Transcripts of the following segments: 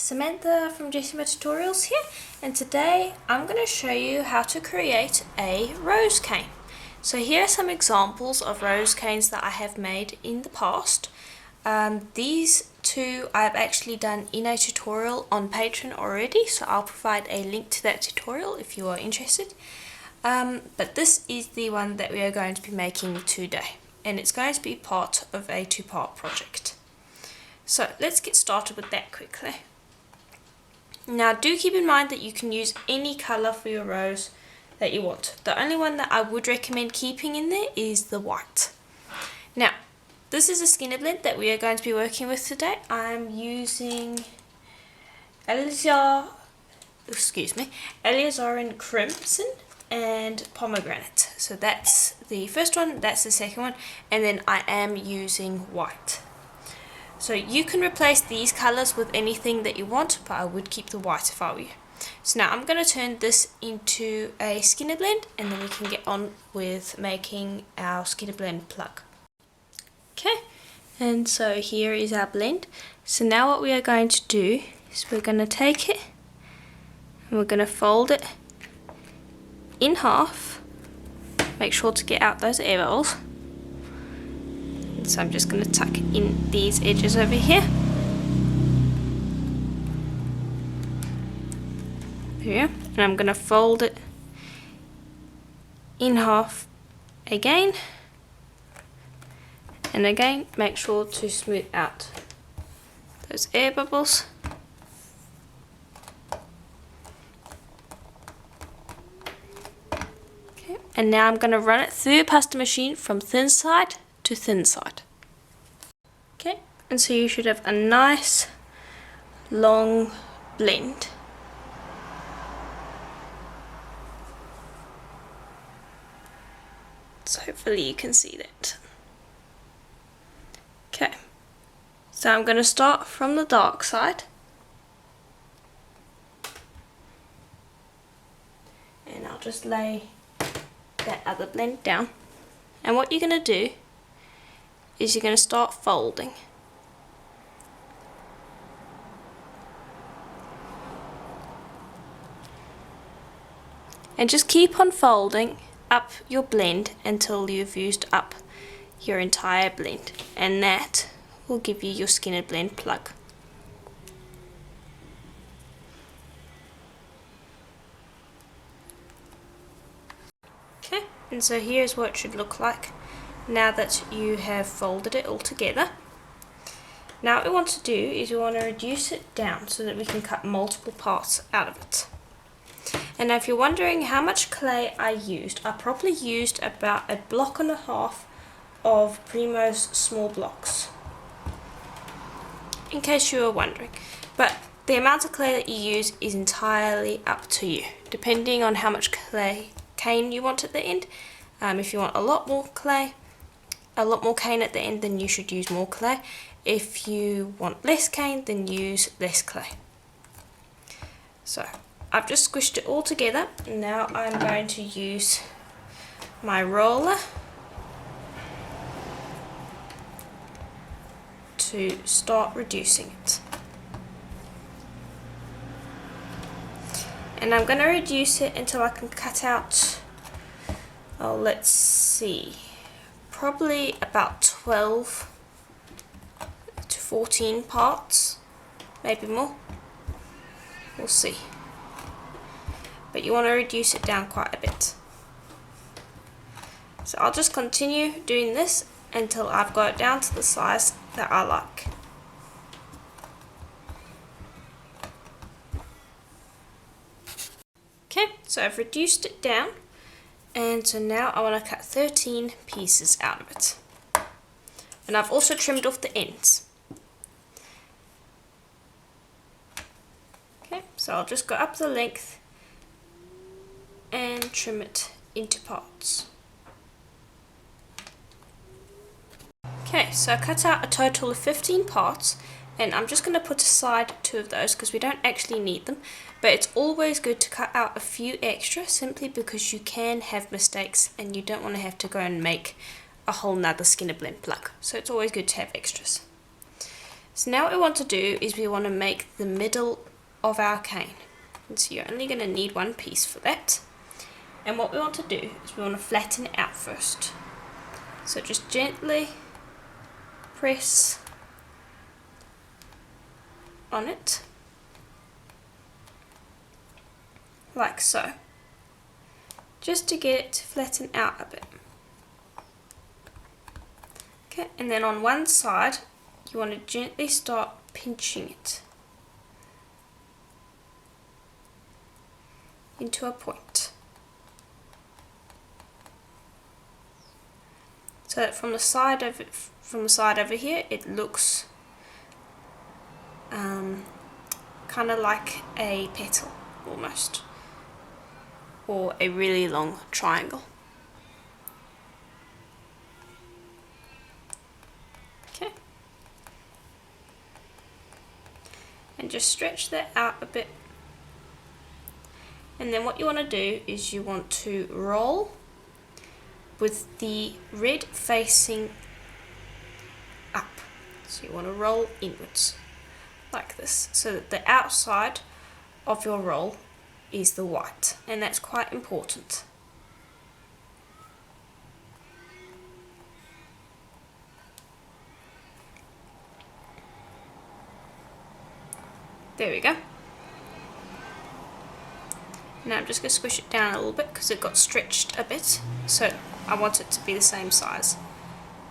Samantha from Jessama Tutorials here, and today I'm going to show you how to create a rose cane. So here are some examples of rose canes that I have made in the past. These two I've actually done in a tutorial on Patreon already, so I'll provide a link to that tutorial if you are interested. But this is the one that we are going to be making today, and it's going to be part of a two-part project. So let's get started with that quickly. Now do keep in mind that you can use any colour for your rose that you want. The only one that I would recommend keeping in there is the white. Now this is a skinner blend that we are going to be working with today. I'm using alizarin crimson and pomegranate. So that's the first one, that's the second one, and then I am using white. So you can replace these colours with anything that you want, but I would keep the white if I were you. So now I'm going to turn this into a skinner blend, and then we can get on with making our skinner blend plug. Okay, and so here is our blend. So now what we are going to do is we're going to take it and we're going to fold it in half. Make sure to get out those air bubbles. So I'm just going to tuck in these edges over here. There we go. And I'm going to fold it in half again. And again, make sure to smooth out those air bubbles. Okay. And now I'm going to run it through a pasta machine from thin side to thin side. Okay, and so you should have a nice long blend. So hopefully you can see that. Okay, so I'm going to start from the dark side and I'll just lay that other blend down, and what you're going to do is you're going to start folding. And just keep on folding up your blend until you've used up your entire blend, and that will give you your skinner blend plug. Okay, and so here's what it should look like now that you have folded it all together. Now what we want to do is we want to reduce it down so that we can cut multiple parts out of it. And now if you're wondering how much clay I used, I probably used about 1.5 blocks of Premo's small blocks, in case you were wondering. But the amount of clay that you use is entirely up to you, depending on how much cane you want at the end. If you want a lot more cane at the end, then you should use more clay. If you want less cane, then use less clay. So I've just squished it all together, and now I'm going to use my roller to start reducing it. And I'm going to reduce it until I can cut out, let's see, probably about 12 to 14 parts, maybe more, we'll see. But you want to reduce it down quite a bit. So I'll just continue doing this until I've got it down to the size that I like. Okay, so I've reduced it down, and so now I want to cut 13 pieces out of it. And I've also trimmed off the ends. Okay, so I'll just go up the length and trim it into parts. Okay, so I cut out a total of 15 parts, and I'm just going to put aside 2 of those because we don't actually need them, but it's always good to cut out a few extra simply because you can have mistakes and you don't want to have to go and make a whole nother skinner blend plug, so it's always good to have extras. So now what we want to do is we want to make the middle of our cane. And so you're only going to need one piece for that. And what we want to do is we want to flatten it out first. So just gently press on it, like so, just to get it to flatten out a bit. Okay, and then on one side you want to gently start pinching it into a point, so that from the side over here it looks kind of like a petal almost, or a really long triangle. Okay, and just stretch that out a bit. And then what you want to do is you want to roll with the red facing up. So you want to roll inwards like this, so that the outside of your roll is the white, and that's quite important. There we go. Now I'm just going to squish it down a little bit because it got stretched a bit, so I want it to be the same size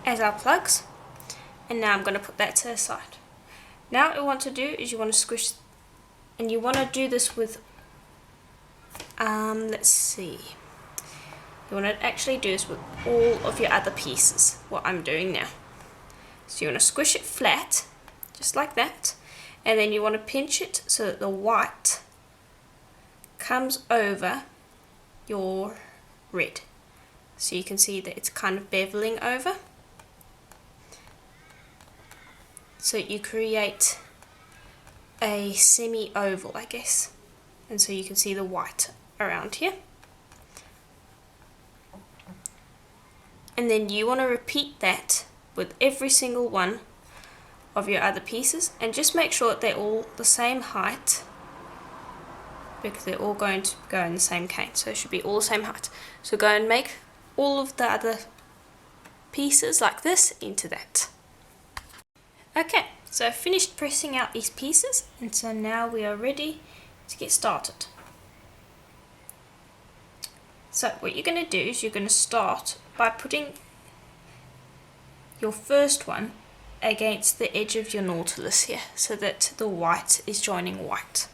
as our plugs. And now I'm going to put that to the side. Now what you want to do is you want to squish, and you want to do this with, let's see, you want to actually do this with all of your other pieces, what I'm doing now. So you want to squish it flat, just like that, and then you want to pinch it so that the white comes over your red. So you can see that it's kind of beveling over. So you create a semi-oval, I guess. And so you can see the white around here. And then you want to repeat that with every single one of your other pieces, and just make sure that they're all the same height, because they're all going to go in the same cane, so it should be all the same height. So go and make all of the other pieces like this into that. Okay, so I've finished pressing out these pieces, and so now we are ready to get started. So what you're going to do is you're going to start by putting your first one against the edge of your nautilus here, so that the white is joining white.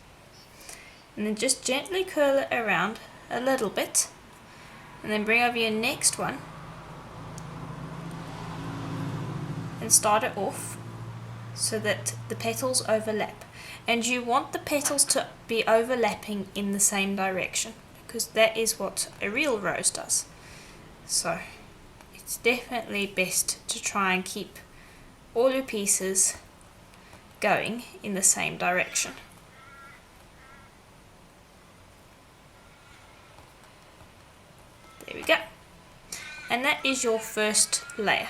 And then just gently curl it around a little bit, and then bring over your next one and start it off so that the petals overlap. And you want the petals to be overlapping in the same direction, because that is what a real rose does. So it's definitely best to try and keep all your pieces going in the same direction. There we go. And that is your first layer.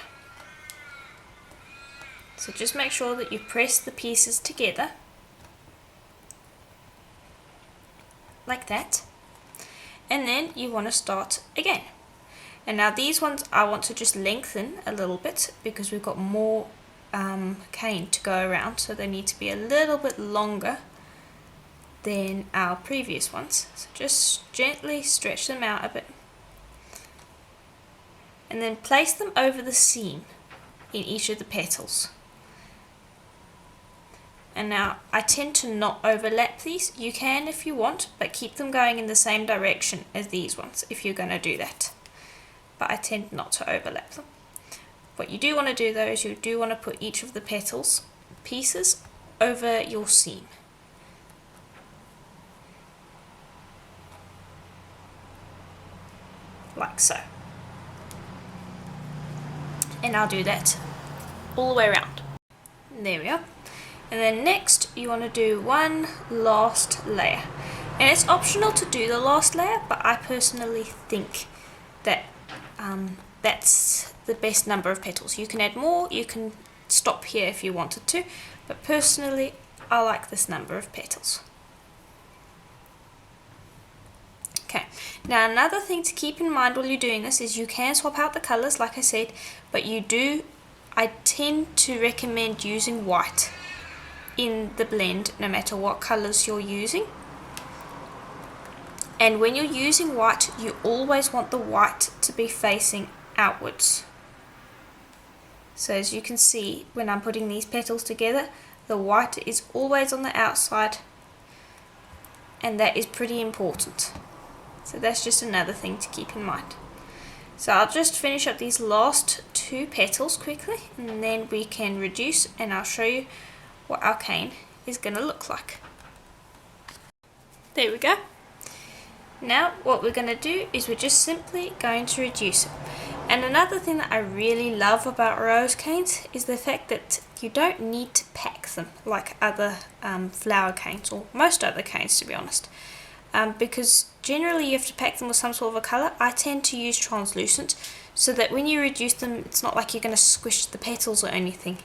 So just make sure that you press the pieces together like that, and then you want to start again. And now these ones I want to just lengthen a little bit because we've got more cane to go around, so they need to be a little bit longer than our previous ones. So just gently stretch them out a bit, and then place them over the seam in each of the petals. And now I tend to not overlap these. You can if you want, but keep them going in the same direction as these ones if you're going to do that. But I tend not to overlap them. What you do want to do though is you do want to put each of the petals pieces over your seam. Like so. And I'll do that all the way around. There we are. And then next you want to do one last layer. And it's optional to do the last layer, but I personally think that that's the best number of petals. You can add more, you can stop here if you wanted to, but personally I like this number of petals. Okay, now another thing to keep in mind while you're doing this is you can swap out the colours like I said, but I tend to recommend using white in the blend no matter what colours you're using. And when you're using white, you always want the white to be facing outwards. So as you can see, when I'm putting these petals together, the white is always on the outside, and that is pretty important. So that's just another thing to keep in mind. So I'll just finish up these last two petals quickly, and then we can reduce, and I'll show you what our cane is going to look like. There we go. Now what we're going to do is we're just simply going to reduce it. And another thing that I really love about rose canes is the fact that you don't need to pack them like other flower canes, or most other canes to be honest. Because generally you have to pack them with some sort of a colour. I tend to use translucent so that when you reduce them, it's not like you're going to squish the petals or anything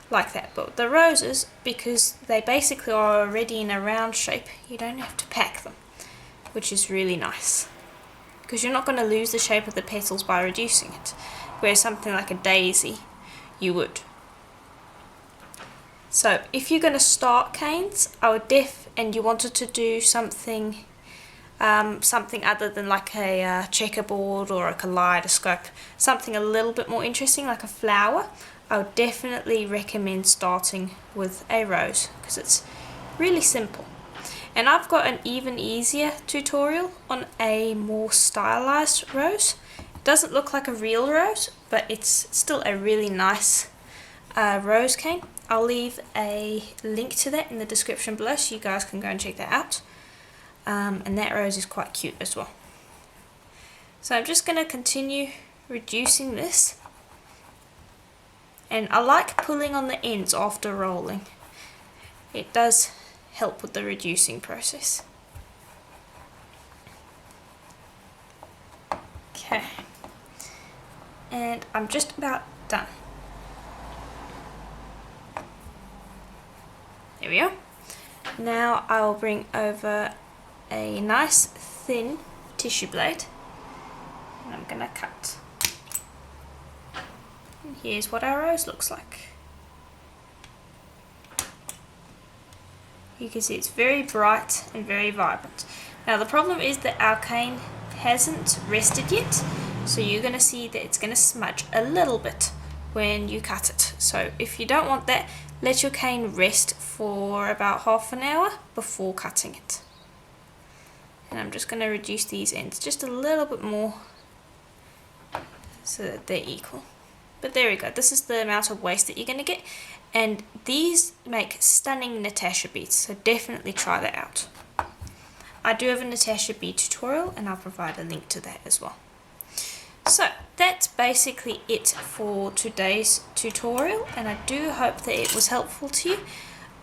like that. But the roses, because they basically are already in a round shape, you don't have to pack them, which is really nice, because you're not going to lose the shape of the petals by reducing it, whereas something like a daisy you would. So if you're going to start canes, and you wanted to do something other than like a checkerboard or a kaleidoscope, something a little bit more interesting like a flower, I would definitely recommend starting with a rose because it's really simple. And I've got an even easier tutorial on a more stylized rose. It doesn't look like a real rose, but it's still a really nice rose cane. I'll leave a link to that in the description below so you guys can go and check that out. And that rose is quite cute as well. So I'm just going to continue reducing this. And I like pulling on the ends after rolling. It does help with the reducing process. Okay. And I'm just about done. There we go. Now I will bring over a nice thin tissue blade and I'm gonna cut. And here's what our rose looks like. You can see it's very bright and very vibrant. Now the problem is that our cane hasn't rested yet, so you're going to see that it's going to smudge a little bit when you cut it. So if you don't want that, let your cane rest for about half an hour before cutting it. And I'm just going to reduce these ends just a little bit more so that they're equal. But there we go, this is the amount of waste that you're going to get. And these make stunning Natasha beads, so definitely try that out. I do have a Natasha bead tutorial and I'll provide a link to that as well. So that's basically it for today's tutorial, and I do hope that it was helpful to you.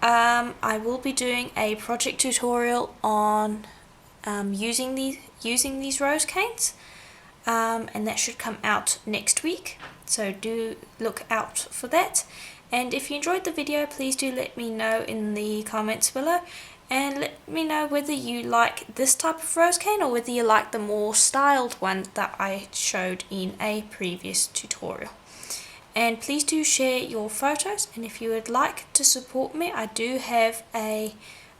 I will be doing a project tutorial on using these rose canes, and that should come out next week, so do look out for that. And if you enjoyed the video, please do let me know in the comments below, and let me know whether you like this type of rose cane or whether you like the more styled one that I showed in a previous tutorial. And please do share your photos, and if you would like to support me, I do have a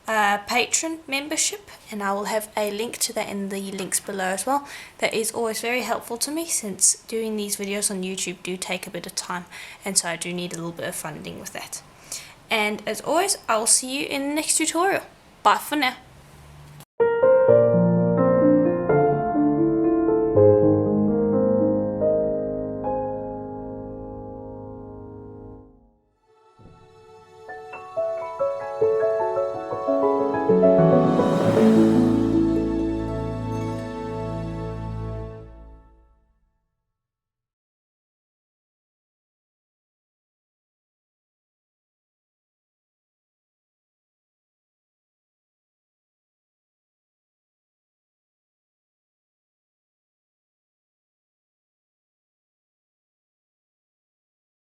Patreon membership, and I will have a link to that in the links below as well. That is always very helpful to me, since doing these videos on YouTube do take a bit of time, and so I do need a little bit of funding with that. And as always, I will see you in the next tutorial. Bye for now.